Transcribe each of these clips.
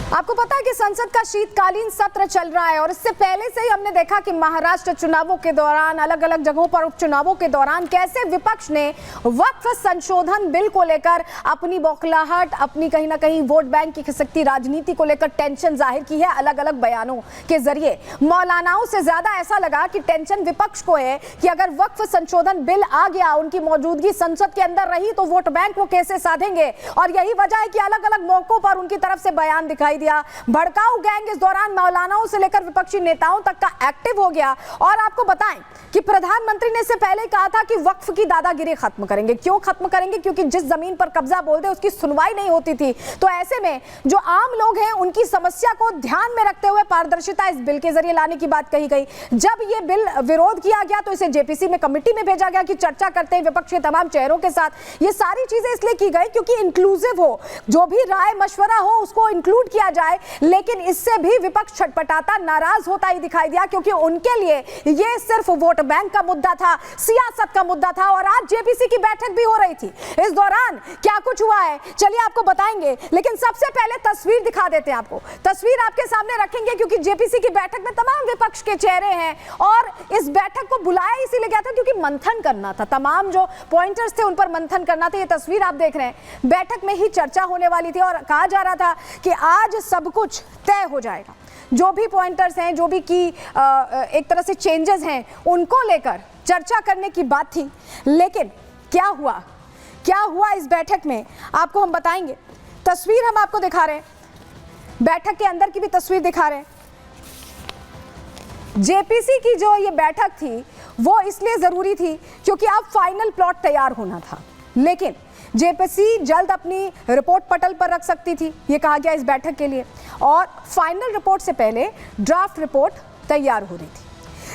आपको पता है कि संसद का शीतकालीन सत्र चल रहा है और इससे पहले से ही हमने देखा कि महाराष्ट्र चुनावों के दौरान, अलग अलग जगहों पर उपचुनावों के दौरान कैसे विपक्ष ने वक्फ संशोधन बिल को लेकर अपनी बौखलाहट, अपनी कहीं ना कहीं वोट बैंक की खिसकती राजनीति को लेकर टेंशन जाहिर की है अलग अलग बयानों के जरिए। मौलानाओं से ज्यादा ऐसा लगा कि टेंशन विपक्ष को है कि अगर वक्फ संशोधन बिल आ गया, उनकी मौजूदगी संसद के अंदर रही तो वोट बैंक वो कैसे साधेंगे। और यही वजह है कि अलग अलग मौकों पर उनकी तरफ से बयान दिखाई दिया। भड़काऊ गैंग इस दौरान मौलानाओं से लेकर विपक्षी नेताओं तक का एक्टिव हो गया। और आपको बताएं कि प्रधानमंत्री ने इससे पहले कहा था कि वक्फ की दादागिरी खत्म करेंगे। क्यों खत्म करेंगे? क्योंकि जिस जमीन पर कब्जा बोल दे उसकी सुनवाई नहीं होती थी। तो ऐसे में जो आम लोग हैं उनकी समस्या को ध्यान में रखते हुए पारदर्शिता इस बिल के जरिए लाने की बात कही गई। जब ये बिल विरोध किया गया तो इसे जेपीसी में कमेटी में भेजा गया कि चर्चा करते हैं विपक्ष के तमाम चेहरों के साथ। ये सारी चीजें इसलिए की गई क्योंकि इंक्लूसिव हो, जो भी राय मशवरा हो उसको इंक्लूड किया जाए। लेकिन इससे भी विपक्ष छटपटाता, नाराज होता ही दिखाई दिया क्योंकि उनके लिए ये सिर्फ वोट बैंक का मुद्दा था, सियासत का मुद्दा था। और आज जेपीसी की बैठक भी हो रही थी। इस दौरान क्या कुछ हुआ है चलिए आपको बताएंगे, लेकिन सबसे पहले तस्वीर दिखा देते हैं आपको। तस्वीर आपके सामने रखेंगे क्योंकि जेपीसी की बैठक में तमाम विपक्ष के चेहरे हैं और इस बैठक को बुलाया इसीलिए गया था क्योंकि मंथन करना था, तमाम जो पॉइंटर्स थे उन पर मंथन करना था। ये तस्वीर आप देख रहे हैं, बैठक में ही चर्चा होने वाली थी और कहा जा रहा था कि आज सब कुछ तय हो जाएगा। जो भी पॉइंटर्स हैं, जो भी की एक तरह से चेंजेस हैं, उनको लेकर चर्चा करने की बात थी। लेकिन क्या हुआ इस बैठक में आपको हम बताएंगे। तस्वीर हम आपको दिखा रहे हैं, बैठक के अंदर की भी तस्वीर दिखा रहे हैं। जेपीसी की जो ये बैठक थी वो इसलिए जरूरी थी क्योंकि अब फाइनल प्लॉट तैयार होना था। लेकिन जेपीसी जल्द अपनी रिपोर्ट पटल पर रख सकती थी, ये कहा गया इस बैठक के लिए। और फाइनल रिपोर्ट से पहले ड्राफ्ट रिपोर्ट तैयार हो रही थी।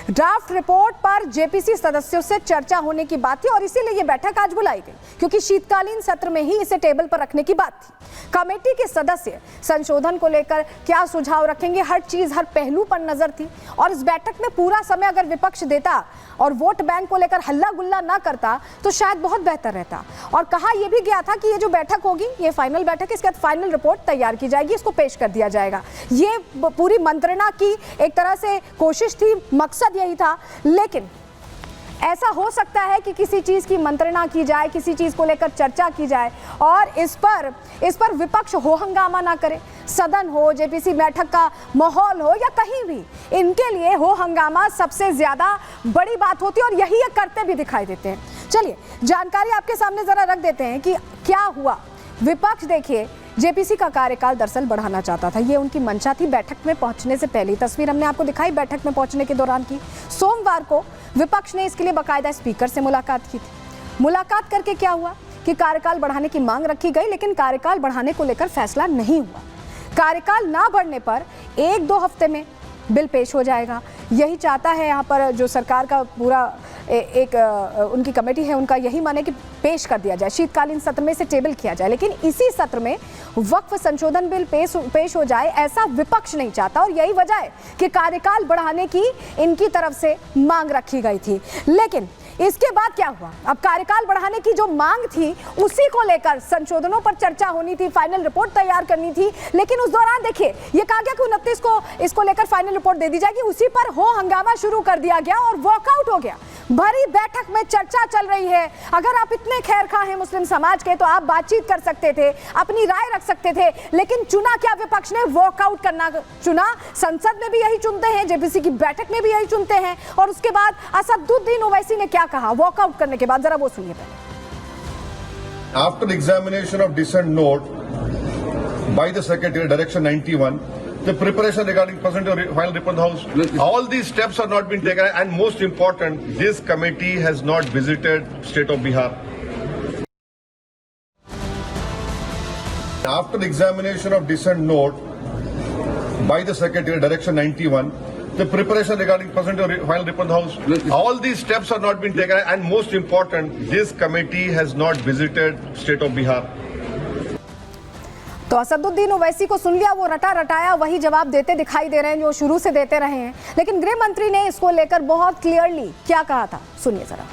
ड्राफ्ट रिपोर्ट पर जेपीसी सदस्यों से चर्चा होने की बात थी और इसीलिए ये बैठक आज बुलाई गई क्योंकि शीतकालीन सत्र में ही इसे टेबल पर रखने की बात थी। कमेटी के सदस्य संशोधन को लेकर क्या सुझाव रखेंगे, हर चीज, हर पहलू पर नजर थी। और इस बैठक में पूरा समय अगर विपक्ष देता और वोट बैंक को लेकर हल्ला गुल्ला ना करता तो शायद बहुत बेहतर रहता। और कहा यह भी गया था कि ये जो बैठक होगी ये फाइनल बैठक है, इसके बाद फाइनल रिपोर्ट तैयार की जाएगी, इसको पेश कर दिया जाएगा। ये पूरी मंत्रणा की एक तरह से कोशिश थी, मकसद यही था। लेकिन ऐसा हो सकता है कि किसी चीज की मंत्रणा की जाए, किसी चीज को लेकर चर्चा की जाए और इस पर विपक्ष हो हंगामा ना करे। सदन हो, जेपीसी बैठक का माहौल हो या कहीं भी, इनके लिए हो हंगामा सबसे ज्यादा बड़ी बात होती है और यही ये करते भी दिखाई देते हैं। चलिए जानकारी आपके सामने जरा रख देते हैं कि क्या हुआ। विपक्ष देखिए, जेपीसी का कार्यकाल दरअसल बढ़ाना चाहता था, ये उनकी मंशा थी बैठक में पहुंचने से पहले। तस्वीर हमने आपको दिखाई बैठक में पहुंचने के दौरान की। सोमवार को विपक्ष ने इसके लिए बाकायदा स्पीकर से मुलाकात की थी। मुलाकात करके क्या हुआ कि कार्यकाल बढ़ाने की मांग रखी गई, लेकिन कार्यकाल बढ़ाने को लेकर फैसला नहीं हुआ। कार्यकाल ना बढ़ने पर 1-2 हफ्ते में बिल पेश हो जाएगा, यही चाहता है यहाँ पर जो सरकार का पूरा उनकी कमेटी है, उनका यही माने कि पेश कर दिया जाए, शीतकालीन सत्र में इसे टेबल किया जाए। लेकिन इसी सत्र में वक्फ संशोधन बिल पेश हो जाए ऐसा विपक्ष नहीं चाहता और यही वजह है कि कार्यकाल बढ़ाने की इनकी तरफ से मांग रखी गई थी। लेकिन इसके बाद क्या हुआ? अब कार्यकाल बढ़ाने की जो मांग थी उसी को लेकर संशोधनों पर चर्चा होनी थी, फाइनल रिपोर्ट तैयार करनी थी। लेकिन उस दौरान देखिए ये कहा गया कि 29 को इसको लेकर फाइनल रिपोर्ट दे दी जाएगी, उसी पर हो हंगामा शुरू कर दिया गया और वॉकआउट हो गया। भरी बैठक में चर्चा चल रही है। अगर आप इतने खैरखा हैं मुस्लिम समाज के तो आप बातचीत कर सकते थे, अपनी राय रख सकते थे। लेकिन चुना क्या विपक्ष ने? वॉकआउट करना चुना। संसद में भी यही चुनते हैं, जेपीसी की बैठक में भी यही चुनते हैं। और उसके बाद असदुद्दीन ओवैसी ने क्या कहा वॉकआउट करने के बाद, जरा वो सुनिए पहले। After examination of dissent note by the secretary, direction 91, the preparation regarding present final report of the House, all these steps are not been taken, and most important, this committee has not visited state of Bihar. After examination of dissent note by the secretary, direction 91, the preparation regarding present final report of the House, all these steps are not been taken, and most important, this committee has not visited state of Bihar. तो असदुद्दीन ओवैसी को सुन लिया, वो रटा रटाया वही जवाब देते दिखाई दे रहे हैं जो शुरू से देते रहे हैं। लेकिन गृह मंत्री ने इसको लेकर बहुत क्लियरली क्या कहा था, सुनिए जरा।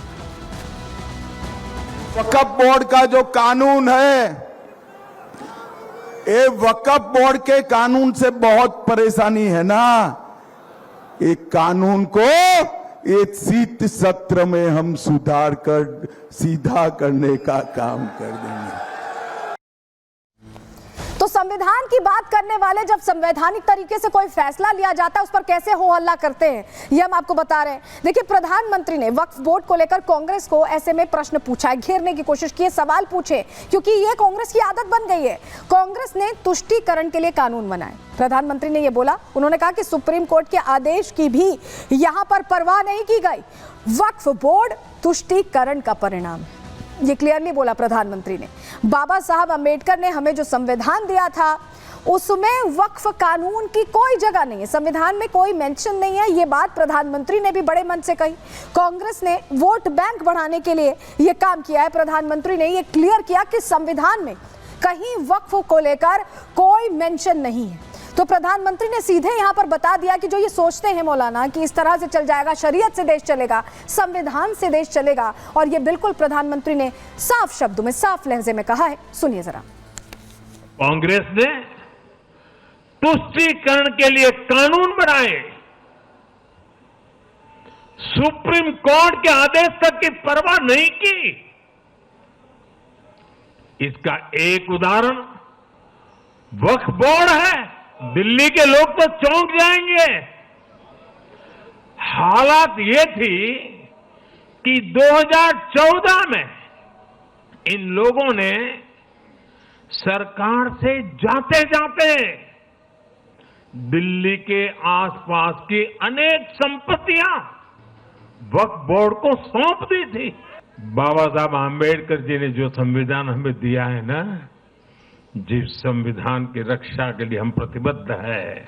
वक्फ बोर्ड का जो कानून है ये वक्फ बोर्ड के कानून से बहुत परेशानी है ना। एक कानून को एक शीत सत्र में हम सुधार कर सीधा करने का काम कर देंगे। तो संविधान की बात करने वाले जब संवैधानिक तरीके से कोई फैसला लिया जाता है उस पर कैसे हो हल्ला करते हैं, ये हम आपको बता रहे हैं। देखिए, प्रधानमंत्री ने वक्फ बोर्ड को लेकर कांग्रेस को ऐसे में प्रश्न पूछा है, घेरने की कोशिश की है, सवाल पूछे, क्योंकि ये कांग्रेस की आदत बन गई है। कांग्रेस ने तुष्टीकरण के लिए कानून बनाए। प्रधानमंत्री ने ये बोला, उन्होंने कहा कि सुप्रीम कोर्ट के आदेश की भी यहां पर परवाह नहीं की गई। वक्फ बोर्ड तुष्टीकरण का परिणाम, ये क्लियरली बोला प्रधानमंत्री ने। बाबा साहब अंबेडकर ने हमें जो संविधान दिया था उसमें वक्फ कानून की कोई जगह नहीं है, संविधान में कोई मेंशन नहीं है। ये बात प्रधानमंत्री ने भी बड़े मन से कही। कांग्रेस ने वोट बैंक बढ़ाने के लिए ये काम किया है। प्रधानमंत्री ने ये क्लियर किया कि संविधान में कहीं वक्फ को लेकर कोई मेंशन नहीं है। तो प्रधानमंत्री ने सीधे यहां पर बता दिया कि जो ये सोचते हैं मौलाना कि इस तरह से चल जाएगा, शरीयत से देश चलेगा, संविधान से देश चलेगा, और ये बिल्कुल प्रधानमंत्री ने साफ शब्दों में, साफ लहजे में कहा है। सुनिए जरा। कांग्रेस ने तुष्टीकरण के लिए कानून बनाए, सुप्रीम कोर्ट के आदेश तक की परवाह नहीं की। इसका एक उदाहरण वक्फ बोर्ड है। दिल्ली के लोग तो चौंक जाएंगे। हालात ये थी कि 2014 में इन लोगों ने सरकार से जाते जाते दिल्ली के आसपास की अनेक संपत्तियां वक्फ बोर्ड को सौंप दी थी। बाबा साहब आंबेडकर जी ने जो संविधान हमें दिया है ना, जिस संविधान की रक्षा के लिए हम प्रतिबद्ध है,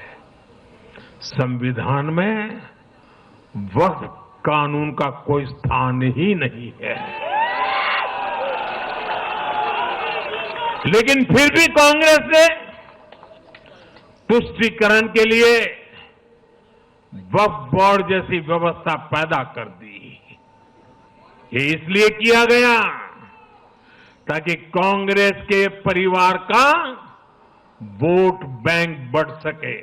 संविधान में वक्फ कानून का कोई स्थान ही नहीं है। लेकिन फिर भी कांग्रेस ने तुष्टीकरण के लिए वक्फ बोर्ड जैसी व्यवस्था पैदा कर दी। ये इसलिए किया गया ताकि कांग्रेस के परिवार का वोट बैंक बढ़ सके।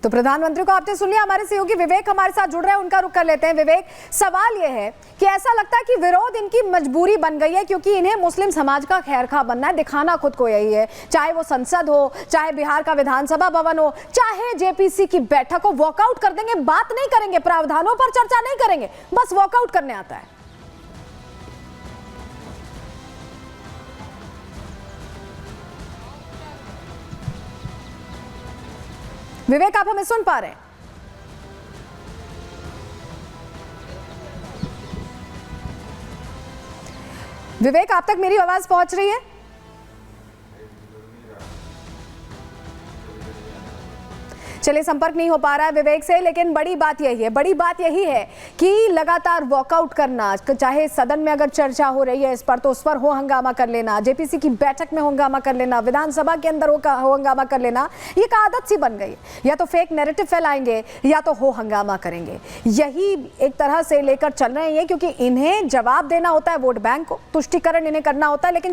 तो प्रधानमंत्री को आपने सुन लिया। हमारे सहयोगी विवेक हमारे साथ जुड़ रहे हैं, उनका रुख कर लेते हैं। विवेक, सवाल यह है कि ऐसा लगता है कि विरोध इनकी मजबूरी बन गई है, क्योंकि इन्हें मुस्लिम समाज का खैरखा बनना है, दिखाना खुद को यही है। चाहे वो संसद हो, चाहे बिहार का विधानसभा भवन हो, चाहे जेपीसी की बैठक हो, वॉकआउट कर देंगे, बात नहीं करेंगे, प्रावधानों पर चर्चा नहीं करेंगे, बस वॉकआउट करने आता है। विवेक, आप हमें सुन पा रहे हैं? विवेक, आप तक मेरी आवाज पहुंच रही है? चलिए, संपर्क नहीं हो पा रहा है विवेक से, लेकिन बड़ी बात यही है कि लगातार वॉकआउट करना, चाहे सदन में अगर चर्चा हो रही है इस पर तो उस पर हो हंगामा कर लेना, जेपीसी की बैठक में हो हंगामा कर लेना, विधानसभा के अंदर हो हंगामा कर लेना, ये एक आदत सी बन गई। या तो फेक नैरेटिव फैलाएंगे या तो हो हंगामा करेंगे, यही एक तरह से लेकर चल रहे हैं, क्योंकि इन्हें जवाब देना होता है वोट बैंक को, तुष्टीकरण इन्हें करना होता है। लेकिन